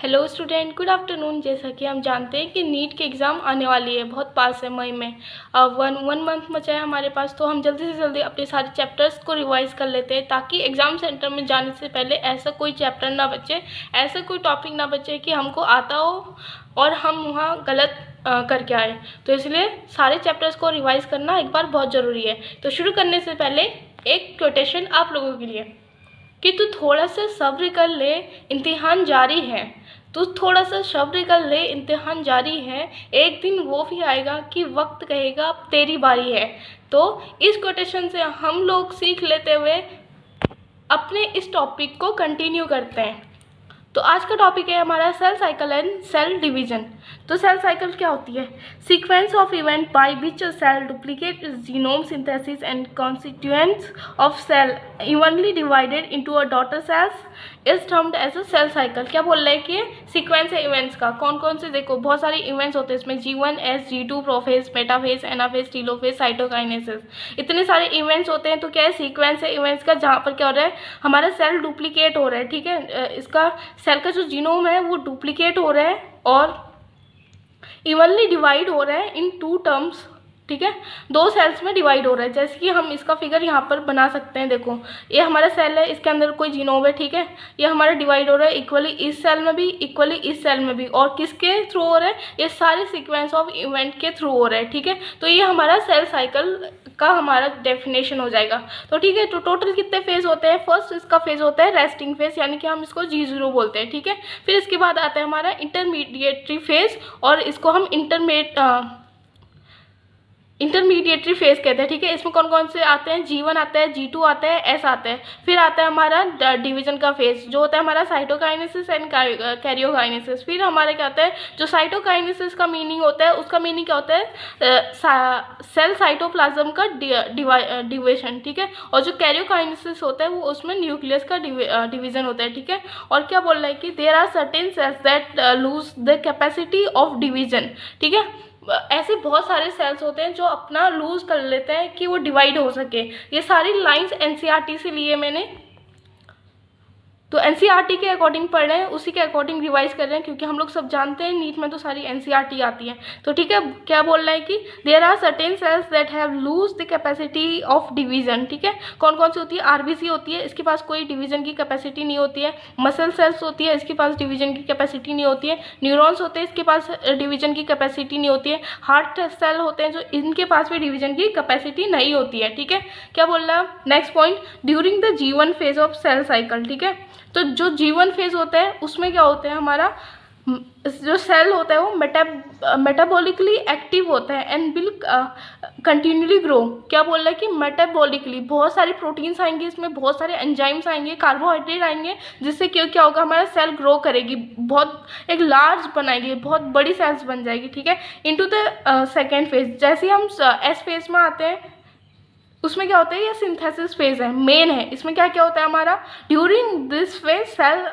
Hello student, good afternoon. जैसा कि हम जानते हैं कि नीट की एग्ज़ाम आने वाली है, बहुत पास है, मई में। अब वन मंथ बचा है हमारे पास, तो हम जल्दी से जल्दी अपने सारे चैप्टर्स को रिवाइज़ कर लेते हैं ताकि एग्ज़ाम सेंटर में जाने से पहले ऐसा कोई चैप्टर ना बचे, ऐसा कोई टॉपिक ना बचे कि हमको आता हो और हम वहाँ गलत करके आए। तो इसलिए सारे चैप्टर्स को रिवाइज़ करना एक बार बहुत ज़रूरी है। तो शुरू करने से पहले एक कोटेशन आप लोगों के लिए कि तू थोड़ा सा सब्र कर ले, इम्तिहान जारी है। तू थोड़ा सा सब्र कर ले, इम्तिहान जारी है। एक दिन वो भी आएगा कि वक्त कहेगा अब तेरी बारी है। तो इस कोटेशन से हम लोग सीख लेते हुए अपने इस टॉपिक को कंटिन्यू करते हैं। तो आज का टॉपिक है हमारा cell cycle and cell division. तो सेल साइकिल क्या होती है? Sequence of event by which cell duplicate genome synthesis and constituents of cell evenly divided into a daughter cells is termed as a cell cycle. क्या बोल रहे हैं कि sequence है इवेंट्स का। कौन कौन से? देखो, बहुत सारे इवेंट्स होते हैं इसमें, G1, S, G2, prophase, metaphase, anaphase, telophase, cytokinesis. इतने सारे इवेंट्स होते हैं। तो क्या है? सीक्वेंस है इवेंट्स का, जहाँ पर क्या हो रहा है, हमारा सेल डुप्लीकेट हो रहा है। ठीक है, इसका सेल का जो जीनोम है वो डुप्लीकेट हो रहा है और इवनली डिवाइड हो रहा है इन टू टर्म्स। ठीक है, दो सेल्स में डिवाइड हो रहा है। जैसे कि हम इसका फिगर यहाँ पर बना सकते हैं। देखो, ये हमारा सेल है, इसके अंदर कोई जीनोम है। ठीक है, ये हमारा डिवाइड हो रहा है इक्वली इस सेल में भी, इक्वली इस सेल में भी। और किसके थ्रू हो रहा है? ये सारे सीक्वेंस ऑफ इवेंट के थ्रू हो रहा है। ठीक है, तो ये हमारा सेल साइकिल का हमारा डेफिनेशन हो जाएगा। तो ठीक है, तो टोटल कितने फेज होते हैं? फर्स्ट इसका फेज होता है रेस्टिंग फेज, यानी कि हम इसको G0 बोलते हैं। ठीक है, फिर इसके बाद आता है हमारा इंटरमीडिएटरी फेज, और इसको हम इंटरमीडिएटरी फेज कहते हैं। ठीक है, इसमें कौन कौन से आते हैं? G1 आता है, G2 आता है, S आता है। फिर आता है हमारा डिवीजन का फेज, जो होता है हमारा साइटोकाइनेसिस एंड कैरियोकाइनेसिस। फिर हमारा क्या होता है, जो साइटोकाइनेसिस का मीनिंग होता है, उसका मीनिंग क्या होता है? सेल साइटोप्लाज्म का डिवीजन। ठीक है, और जो कैरियोकाइनेसिस होता है वो उसमें न्यूक्लियस का डिवीजन होता है। ठीक है, और क्या बोल रहा है कि there are certain cells that lose the capacity of division. ठीक है, ऐसे बहुत सारे सेल्स होते हैं जो अपना लूज कर लेते हैं कि वो डिवाइड हो सके। ये सारी लाइंस एनसीईआरटी से लिए मैंने, तो एनसीईआरटी के अकॉर्डिंग पढ़ रहे हैं, उसी के अकॉर्डिंग रिवाइज कर रहे हैं, क्योंकि हम लोग सब जानते हैं नीट में तो सारी एनसीईआरटी आती है। तो ठीक है, क्या बोल रहा है कि there are certain cells that have lose the capacity of division. ठीक है, कौन कौन सी होती है? आरबीसी होती है, इसके पास कोई डिवीजन की कैपेसिटी नहीं होती है। मसल सेल्स होती है, इसके पास डिवीजन की कैपेसिटी नहीं होती है। न्यूरॉन्स होते हैं, इसके पास डिवीजन की कैपेसिटी नहीं होती है। हार्ट सेल होते हैं जो, इनके पास भी डिवीजन की कैपेसिटी नहीं होती है। ठीक है, क्या बोल रहा है next point? During the G1 phase of cell cycle. ठीक है, तो जो G1 फेज होता है उसमें क्या होता है, हमारा जो सेल होता है वो मेटाबॉलिकली एक्टिव होता है एंड विल कंटिन्यूली ग्रो। क्या बोल रहा है कि मेटाबॉलिकली बहुत सारी प्रोटीन्स आएंगे, इसमें बहुत सारे एंजाइम्स आएंगे, कार्बोहाइड्रेट आएंगे, जिससे क्या होगा, हमारा सेल ग्रो करेगी, बहुत एक लार्ज बनाएगी, बहुत बड़ी सेल्स बन जाएगी। ठीक है, इनटू द सेकेंड फेज। जैसे हम S फेज में आते हैं, उसमें क्या होता है, ये सिंथेसिस फेज है, मेन है। इसमें क्या क्या होता है हमारा? ड्यूरिंग दिस फेज सेल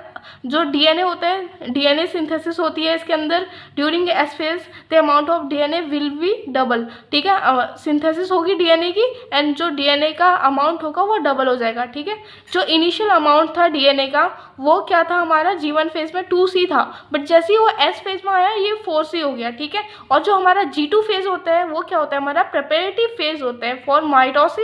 जो डीएनए होता है, डीएनए सिंथेसिस होती है इसके अंदर। During S phase the amount of DNA will be double. ठीक है, सिंथेसिस होगी डीएनए की, एंड जो डीएनए का अमाउंट होगा वो डबल हो जाएगा। ठीक है, जो इनिशियल अमाउंट था डीएनए का वो क्या था हमारा? G1 फेज में 2C था, बट जैसे ही वो S फेज में आया ये 4C हो गया। ठीक है, और जो हमारा G2 फेज होता है वो क्या होता है? हमारा प्रिपरेटिव फेज होता है for mitosis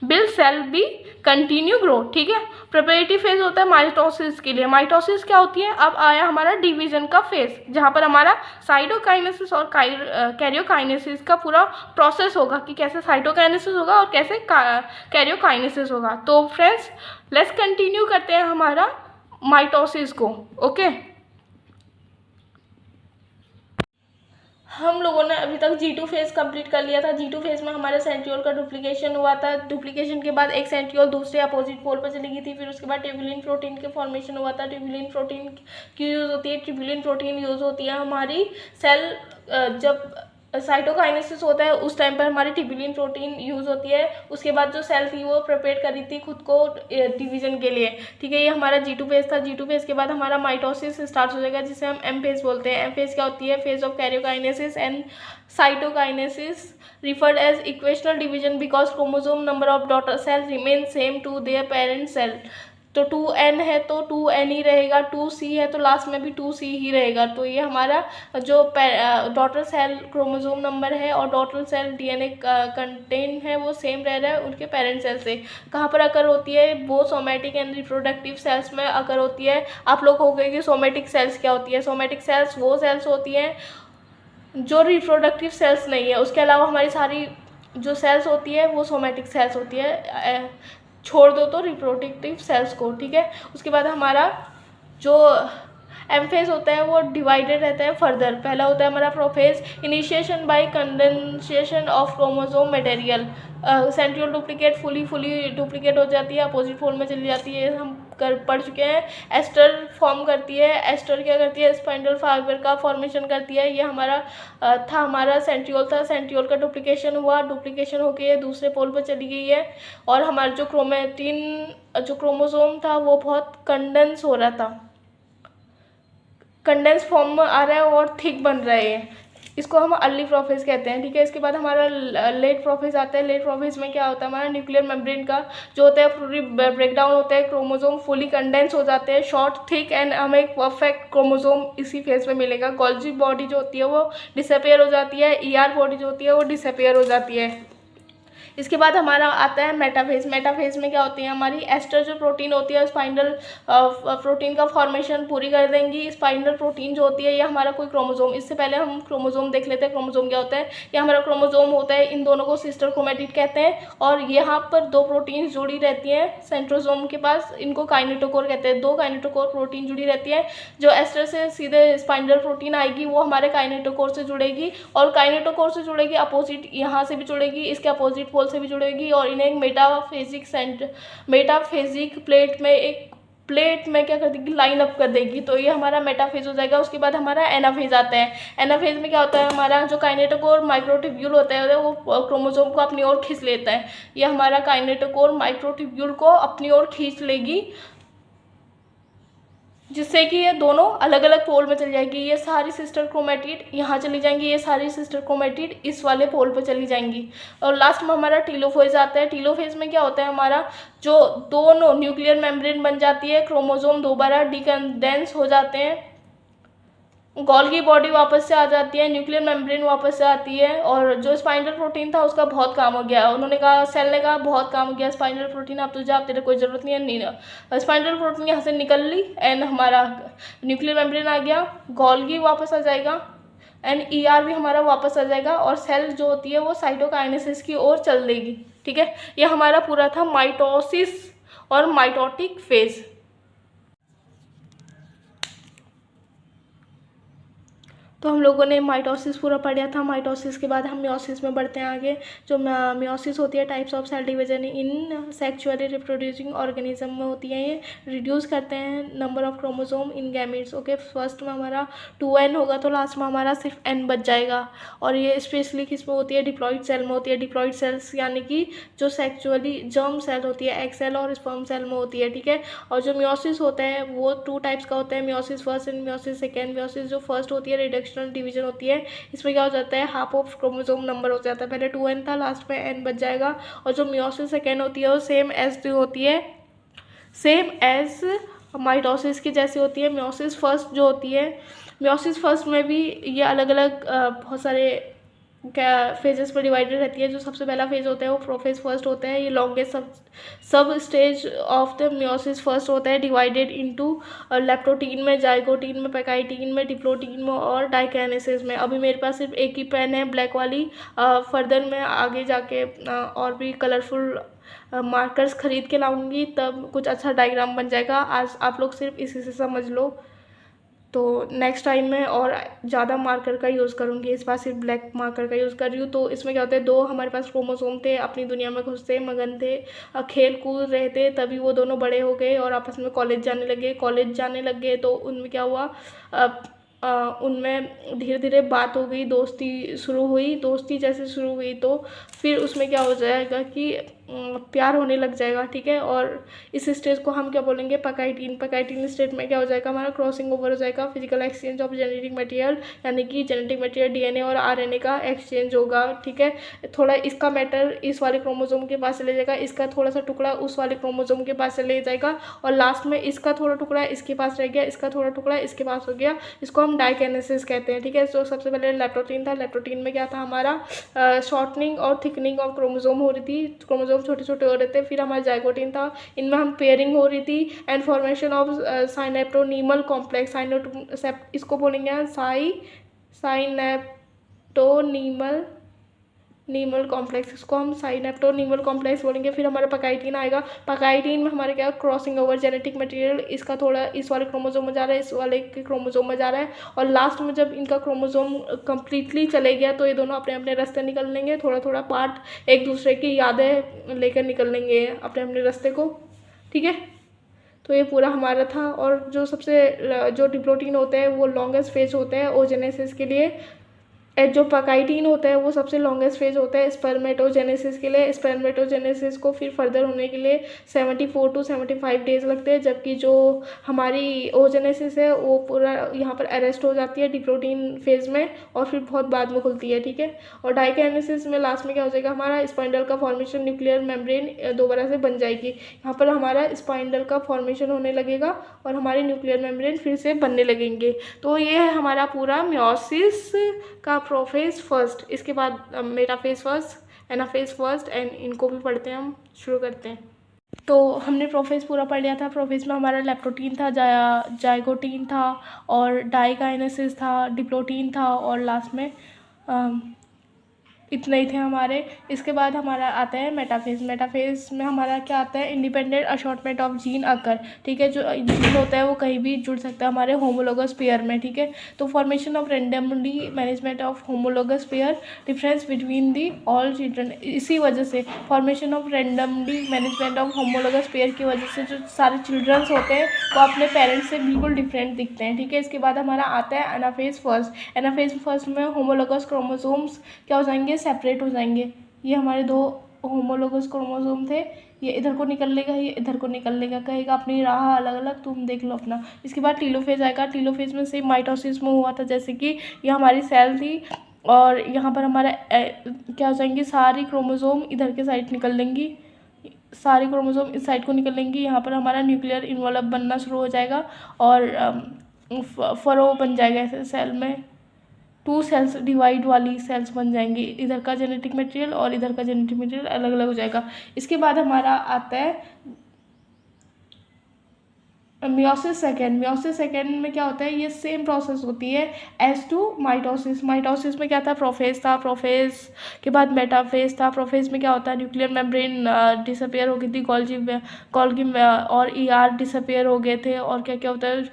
will cell be continue grow. ठीक है, प्रिपरेटिव फेज होता है माइटोसिस के लिए। माइटोसिस क्या होती है? अब आया हमारा डिवीजन का फेज, जहाँ पर हमारा साइटोकाइनेसिस और कैरियोकाइनेसिस का पूरा प्रोसेस होगा कि कैसे साइटोकाइनेसिस होगा और कैसे कैरियोकाइनेसिस होगा। तो फ्रेंड्स, लेट्स कंटिन्यू करते हैं हमारा माइटोसिस को। ओके, हम लोगों ने अभी तक G2 फेज कंप्लीट कर लिया था। G2 फेज में हमारे सेंट्रियोल का डुप्लीकेशन हुआ था। डुप्लीकेशन के बाद एक सेंट्रियोल दूसरे अपोजिट पोल पर चली गई थी। फिर उसके बाद ट्यूबुलिन प्रोटीन के फॉर्मेशन हुआ था। ट्यूबुलिन प्रोटीन क्यों यूज़ होती है? ट्यूबुलिन प्रोटीन यूज़ होती है हमारी सेल, जब साइटोकाइनेसिस होता है उस टाइम पर हमारी ट्यूबुलिन प्रोटीन यूज़ होती है। उसके बाद जो सेल थी वो प्रिपेयर कर रही थी खुद को डिवीजन के लिए। ठीक है, ये हमारा G2 फेज था। G2 फेज के बाद हमारा माइटोसिस स्टार्ट हो जाएगा, जिसे हम M फेज बोलते हैं। M फेज क्या होती है? Phase of karyokinesis and cytokinesis referred as equational division because chromosome number of daughter cells remain same to their parent cell. तो 2n है तो 2n ही रहेगा, 2c है तो लास्ट में भी 2c ही रहेगा। तो ये हमारा जो डॉटर सेल क्रोमोसोम नंबर है और डॉटर सेल डीएनए कंटेन है वो सेम रह रहा है उनके पेरेंट सेल से। कहाँ पर अकर होती है? वो सोमेटिक एंड रिप्रोडक्टिव सेल्स में अकर होती है। आप लोग हो गए कि सोमेटिक सेल्स क्या होती है? सोमेटिक सेल्स वो सेल्स होती हैं जो रिप्रोडक्टिव सेल्स नहीं है, उसके अलावा हमारी सारी जो सेल्स होती है वो सोमेटिक सेल्स होती है, छोड़ दो तो रिप्रोडक्टिव सेल्स को, ठीक है। उसके बाद हमारा जो एम फेज होता है वो डिवाइडेड रहता है फर्दर। पहला होता है हमारा prophase, initiation bye condensation of chromosome material, centriole duplicate fully duplicate हो जाती है, अपोजिट फोल्ड में चली जाती है, हम पढ़ चुके हैं। एस्टर फॉर्म करती है, एस्टर क्या करती है? स्पाइंडल फाइबर का फॉर्मेशन करती है। ये हमारा था, हमारा सेंट्रियोल था, सेंट्रियोल का डुप्लीकेशन हुआ, डुप्लीकेशन होकर ये दूसरे पोल पर चली गई है और हमारा जो क्रोमेटिन जो क्रोमोसोम था वो बहुत कंडेंस हो रहा था, कंडेंस फॉर्म में आ रहा है और थिक बन रहे हैं, इसको हम अर्ली प्रोफेज कहते हैं, ठीक है। इसके बाद हमारा लेट प्रोफेज आता है। लेट प्रोफेज में क्या होता है? हमारा न्यूक्लियर मेम्ब्रेन का जो होता है पूरी ब्रेकडाउन होता है, क्रोमोसोम फुली कंडेंस हो जाते हैं, शॉर्ट थिक, एंड हमें एक परफेक्ट क्रोमोसोम इसी फेज में मिलेगा। गोल्जी बॉडी जो होती है वो डिसअपेयर हो जाती है, ईआर बॉडी जो होती है वो डिसअपेयर हो जाती है। इसके बाद हमारा आता है मेटाफेज। मेटाफेज में क्या होती है? हमारी एस्टर जो प्रोटीन होती है स्पाइंडल प्रोटीन का फॉर्मेशन पूरी कर देंगी। स्पाइंडल प्रोटीन जो होती है ये हमारा कोई क्रोमोसोम, इससे पहले हम क्रोमोसोम देख लेते हैं। क्रोमोसोम क्या होता है? ये हमारा क्रोमोसोम होता है, इन दोनों को सिस्टर क्रोमैटिड कहते हैं और यहाँ पर दो प्रोटीन जुड़ी रहती हैं सेंट्रोसोम के पास, इनको काइनेटोकोर कहते हैं। दो काइनेटोकोर प्रोटीन जुड़ी रहती है, जो एस्टर से सीधे स्पाइंडल प्रोटीन आएगी वो हमारे काइनेटोकोर से जुड़ेगी और काइनेटोकोर से जुड़ेगी अपोजिट, यहाँ से भी जुड़ेगी, इसके अपोजिट पोल से भी जुड़ेगी और इन्हें एक मेटाफेजिक प्लेट में क्या कर देगी? लाइन अप कर देगी। तो ये हमारा मेटाफेज हो जाएगा। उसके बाद हमारा एनाफेज आता है। एनाफेज में क्या होता है? हमारा जो काइनेटोकोर माइक्रोट्यूब्यूल होता है वो क्रोमोसोम को अपनी ओर खींच लेता है। ये हमारा काइनेटोकोर माइक्रोट्यूब्यूल को अपनी ओर खींच लेगी जिससे कि ये दोनों अलग अलग पोल में चली जाएगी। ये सारी सिस्टर क्रोमेटिड यहाँ चली जाएंगी, ये सारी सिस्टर क्रोमेटिड इस वाले पोल पर चली जाएंगी। और लास्ट में हमारा टीलोफेज आता है। टीलोफेज में क्या होता है? हमारा जो दोनों न्यूक्लियर मेम्ब्रेन बन जाती है, क्रोमोसोम दोबारा डिकंडेंस हो जाते हैं, गोल्गी बॉडी वापस से आ जाती है, न्यूक्लियर मेम्ब्रेन वापस से आती है और जो स्पाइंडल प्रोटीन था उसका बहुत काम हो गया। उन्होंने कहा, सेल ने कहा बहुत काम हो गया स्पाइंडल प्रोटीन, अब तो जा, तेरे कोई ज़रूरत नहीं है, नहीं स्पाइंडल प्रोटीन यहाँ से निकल ली एंड हमारा न्यूक्लियर मेम्ब्रेन आ गया, गोल्गी वापस आ जाएगा एंड ईआर भी हमारा वापस आ जाएगा और सेल जो होती है वो साइटोकाइनेसिस की ओर चल देगी, ठीक है। ये हमारा पूरा था माइटोसिस और माइटोटिक फेज। तो हम लोगों ने माइटोसिस पूरा पढ़ा था। माइटोसिस के बाद हम मियोसिस में बढ़ते हैं आगे। जो मियोसिस होती है types of cell division in sexually reproducing organism में होती है। ये रिड्यूस करते हैं number of chromosome in gametes. Okay, first में हमारा 2n होगा तो लास्ट में हमारा सिर्फ n बच जाएगा और ये स्पेशली किस में होती है? डिप्लॉइड सेल में होती है। डिप्लॉइड सेल्स यानी कि जो सेक्सुअली जर्म सेल होती है, एग सेल और स्पर्म सेल में होती है, ठीक है। और जो मियोसिस होता है वो 2 टाइप्स का होता है, meiosis first and meiosis second. Meiosis जो फर्स्ट होती है रिडक्शन डिवीजन होती है, इसमें क्या हो जाता है? हाफ ऑफ क्रोमोसोम नंबर हो जाता है। पहले 2n था, लास्ट में n बच जाएगा। और जो मियोसिस सेकेंड होती है वो सेम एज होती है, सेम एज माइटोसिस की जैसी होती है। मियोसिस फर्स्ट जो होती है, मियोसिस फर्स्ट में भी ये अलग अलग बहुत सारे क्या फेजेस पर डिवाइडेड रहती है। जो सबसे पहला फेज होता है वो प्रोफेज फर्स्ट होता है। ये लॉन्गेस्ट सब stage of the meiosis first होता है, डिवाइडेड इनटू लेप्टोटीन में, जाइगोटीन में, पैकाइटीन में, डिप्लोटीन में और डाइकाइनेसिस में। अभी मेरे पास सिर्फ एक ही पेन है ब्लैक वाली, फर्दर में आगे जाके और भी कलरफुल मार्कर्स खरीद के लाऊंगी, तब कुछ अच्छा डायग्राम बन जाएगा। आज आप लोग सिर्फ इसी से समझ लो, तो नेक्स्ट टाइम में और ज़्यादा मार्कर का यूज़ करूँगी। इस बार सिर्फ ब्लैक मार्कर का यूज़ कर रही हूँ। तो इसमें क्या होता है? 2 हमारे पास क्रोमोसोम थे, अपनी दुनिया में घुसते मगन थे, खेल कूद रहे थे, तभी वो दोनों बड़े हो गए और आपस में कॉलेज जाने लग गए। तो उनमें क्या हुआ? उनमें धीरे धीरे बात हो गई, दोस्ती शुरू हुई। दोस्ती जैसे शुरू हुई तो फिर उसमें क्या हो जाएगा कि प्यार होने लग जाएगा, ठीक है। और इस स्टेज को हम क्या बोलेंगे, पकाइटीन। पकाइटीन स्टेट में क्या हो जाएगा, हमारा क्रॉसिंग ओवर हो जाएगा, physical exchange of genetic material, यानी कि जेनेटिक मटेरियल डीएनए और आरएनए का एक्सचेंज होगा, ठीक है। थोड़ा इसका मैटर इस वाले क्रोमोसोम के पास चले जाएगा, इसका थोड़ा सा टुकड़ा उस वाले क्रोमोसोम के पास चले जाएगा, और लास्ट में इसका थोड़ा टुकड़ा इसके पास रह गया, इसका थोड़ा टुकड़ा इसके पास हो गया। इसको हम डाइकेनेसिस कहते हैं, ठीक है। तो सबसे पहले लेप्टोटीन था। लेप्टोटीन में क्या था, हमारा शॉर्टनिंग और थिकनिंग ऑफ क्रोमोसोम हो रही थी, क्रोमोसोम छोटे छोटे हो रहे थे। फिर हमारा जाइगोटीन था, इनमें हम पेयरिंग हो रही थी एंड फॉर्मेशन ऑफ साइनेप्टोनीमल कॉम्प्लेक्स। इसको बोलेंगे साइनेप्टोनीमल कॉम्प्लेक्स, इसको हम साइनेप्टोनीमल कॉम्प्लेक्स बोलेंगे। फिर हमारा पकाइटीन आएगा। पकाइटीन में हमारे क्या, क्रॉसिंग ओवर जेनेटिक मटेरियल, इसका थोड़ा इस वाले क्रोमोसोम में जा रहा है, इस वाले के क्रोमोसोम में जा रहा है, और लास्ट में जब इनका क्रोमोसोम कंप्लीटली चले गया तो ये दोनों अपने अपने रास्ते निकल लेंगे। थोड़ा थोड़ा पार्ट एक दूसरे की यादें लेकर निकल लेंगे अपने अपने रास्ते को, ठीक है। तो ये पूरा हमारा था। और जो जो डिप्लोटीन होते हैं वो लॉन्गेस्ट फेज होते हैं ओजेनेसिस के लिए। जो पकाइटीन होता है वो सबसे लॉन्गेस्ट फेज होता है स्पर्मेटोजेनेसिस के लिए। स्पर्मेटोजेनेसिस को फिर फर्दर होने के लिए 74 to 75 डेज लगते हैं, जबकि जो हमारी ओजेनेसिस है वो पूरा यहाँ पर अरेस्ट हो जाती है डिप्लोटीन फेज में, और फिर बहुत बाद में खुलती है, ठीक है। और डाइकेनेसिस में लास्ट में क्या हो जाएगा, हमारा स्पाइंडल का फॉर्मेशन, न्यूक्लियर मेम्ब्रेन दोबारा से बन जाएगी। यहाँ पर हमारा स्पाइंडल का फॉर्मेशन होने लगेगा और हमारे न्यूक्लियर मेम्ब्रेन फिर से बनने लगेंगे। तो ये है हमारा पूरा मियोसिस का प्रोफेज फर्स्ट। इसके बाद metaphase first, anaphase first, and इनको भी पढ़ते हैं। हम शुरू करते हैं। तो हमने प्रोफेज पूरा पढ़ लिया था। प्रोफेज में हमारा लेप्टोटीन था, जाइगोटीन था, और डाइकाइनेसिस था, डिप्लोटीन था, और लास्ट में इतने ही थे हमारे। इसके बाद हमारा आता है मेटाफेज। मेटाफेज में हमारा क्या आता है, इंडिपेंडेंट अशॉर्टमेंट ऑफ जीन अकर, ठीक है। जो जीन होता है वो कहीं भी जुड़ सकता है हमारे होमोलोगस पेयर में, ठीक है। तो formation of randomly management of homologous pair, difference between the all children. इसी वजह से formation of randomly management of homologous pair की वजह से जो सारे चिल्ड्रंस होते हैं वो अपने पेरेंट्स से बिल्कुल डिफरेंट दिखते हैं, ठीक है। इसके बाद हमारा आता है एनाफेज फर्स्ट। एनाफेज फर्स्ट में होमोलोगस क्रोमोसोम्स क्या हो जाएंगे, सेपरेट हो जाएंगे। ये हमारे 2 होमोलोगस क्रोमोसोम थे, ये इधर को निकल लेगा, ये इधर को निकल लेगा, कहेगा अपनी राह अलग अलग, तुम देख लो अपना। इसके बाद टीलोफेज आएगा। टीलोफेज में सेम माइटोसिस में हुआ था, जैसे कि ये हमारी सेल थी और यहाँ पर हमारा क्या हो जाएंगे, सारी क्रोमोसोम इधर के साइड निकल लेंगी, सारी क्रोमोसोम इस साइड को निकल लेंगी। यहाँ पर हमारा न्यूक्लियर इन्वॉल्व बनना शुरू हो जाएगा और फरो बन जाएगा ऐसे सेल में। 2 सेल्स डिवाइड वाली सेल्स बन जाएंगी, इधर का जेनेटिक मटेरियल और इधर का जेनेटिक मटेरियल अलग अलग हो जाएगा। इसके बाद हमारा आता है मियोसिस सेकेंड। मियोसिस सेकेंड में क्या होता है, ये सेम प्रोसेस होती है एज टू माइटोसिस। माइटोसिस में क्या था, प्रोफेज था, प्रोफेज के बाद मेटाफेज था। प्रोफेज में क्या होता है, न्यूक्लियर मेम्ब्रेन डिसअपियर हो गई थी, गोल्गी और ईआर डिसअपियर हो गए थे, और क्या क्या होता है,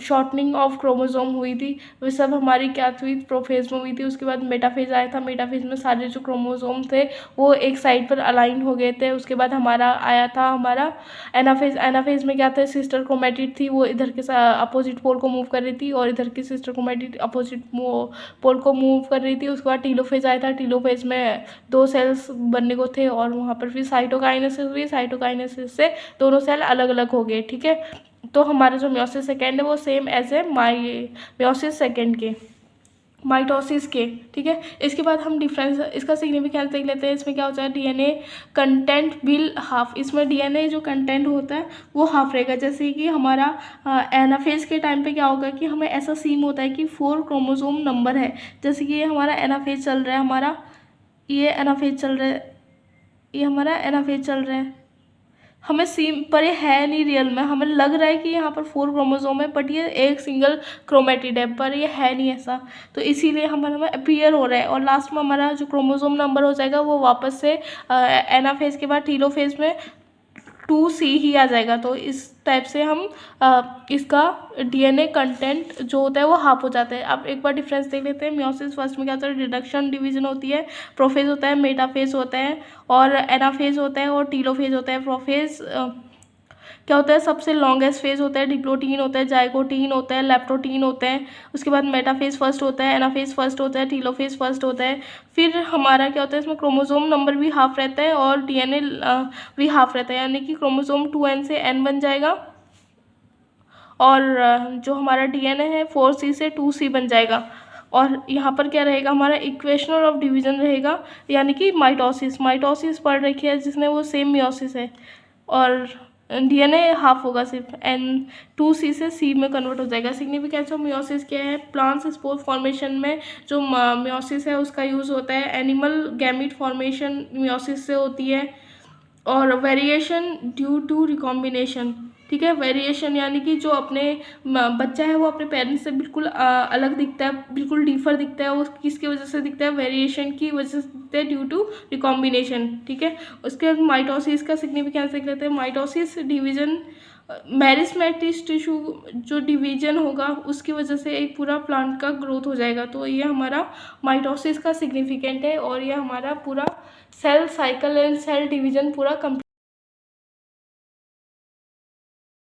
शॉर्टनिंग ऑफ क्रोमोसोम हुई थी। वे सब हमारी क्या हुई, प्रोफेज में हुई थी। उसके बाद मेटाफेज आया था। मेटाफेज में सारे जो क्रोमोसोम थे वो एक साइड पर अलाइन हो गए थे। उसके बाद हमारा आया था हमारा एनाफेज। एनाफेज में क्या था, सिस्टर क्रोमैटिड थी, वो इधर के अपोजिट पोल को मूव कर रही थी, और इधर की सिस्टर क्रोमैटिड अपोजिट पोल को मूव कर रही थी। उसके बाद टीलोफेज आया था। टीलोफेज में 2 सेल्स बनने को थे, और वहाँ पर फिर साइटोकाइनेसिस हुई। साइटोकाइनेसिस से दोनों सेल अलग अलग हो गए, ठीक है। तो हमारा जो मियोसिस सेकेंड है वो same as a meiosis second के, माइटोसिस के, ठीक है। इसके बाद हम डिफरेंस, इसका सिग्निफिकेंस देख लेते हैं। इसमें क्या होता है, डीएनए कंटेंट विल हाफ। इसमें डीएनए जो कंटेंट होता है वो हाफ रहेगा। जैसे कि हमारा एनाफेज के टाइम पे क्या होगा कि हमें ऐसा सीन होता है कि 4 क्रोमोसोम नंबर है। जैसे कि ये हमारा एनाफेज चल रहा है, हमारा ये एनाफेज चल रहा है, ये हमारा एनाफेज चल रहा है। हमें सीम पर ये है नहीं रियल में, हमें लग रहा है कि यहाँ पर 4 क्रोमोसोम है, बट ये एक सिंगल क्रोमेटिड है, पर ये है नहीं ऐसा। तो इसीलिए हमें अपीयर हो रहा है, और लास्ट में हमारा जो क्रोमोसोम नंबर हो जाएगा वो वापस से एनाफेज के बाद टीलोफेज में 2C ही आ जाएगा। तो इस टाइप से हम इसका डीएनए कंटेंट जो होता है वो हाफ हो जाता है। अब एक बार डिफरेंस देख लेते हैं। मियोसिस फर्स्ट में क्या होता है, रिडक्शन डिवीजन होती है, प्रोफेज होता है, मेटाफेज होता है, और एनाफेज होता है, और टीलोफेज होता है। प्रोफेज क्या होता है, सबसे लॉन्गेस्ट फेज होता है डिप्लोटीन होता है, जाइगोटीन होता है, लेप्टोटीन होते हैं, उसके बाद मेटाफेज फर्स्ट होता है, एनाफेज फर्स्ट होता है, टीलोफेज फर्स्ट होता है। फिर हमारा क्या होता है, इसमें क्रोमोसोम नंबर भी हाफ रहता है और डीएनए भी हाफ रहता है, यानी कि क्रोमोसोम 2n से n बन जाएगा और जो हमारा डीएनए है 4c से 2c बन जाएगा। और यहाँ पर क्या रहेगा, हमारा इक्वेशनल ऑफ डिवीजन रहेगा, यानी कि माइटोसिस पढ़ रखी है जिसने, वो सेम मियोसिस है। और डीएनए हाफ होगा सिर्फ, एन 2c से c में कन्वर्ट हो जाएगा। सिग्निफिकेंस ऑफ मियोसिस क्या है, प्लांट्स स्पोर फॉर्मेशन में जो मियोसिस है उसका यूज़ होता है। एनिमल गैमीट फॉर्मेशन मियोसिस से होती है। और वेरिएशन ड्यू टू रिकॉम्बिनेशन, ठीक है, वेरिएशन यानी कि जो अपने बच्चा है वो अपने पेरेंट्स से बिल्कुल अलग दिखता है, बिल्कुल डिफर दिखता है, वो किसकी वजह से दिखता है, वेरिएशन की वजह से दिखता है, ड्यू टू रिकॉम्बिनेशन, ठीक है। उसके बाद माइटोसिस का सिग्निफिकेंस देख लेते हैं। माइटोसिस डिवीजन, मेरिस्मेटिस टिश्यू जो डिवीजन होगा उसकी वजह से एक पूरा प्लांट का ग्रोथ हो जाएगा। तो ये हमारा माइटोसिस का सिग्निफिकेंट है और ये हमारा पूरा cell cycle and cell division पूरा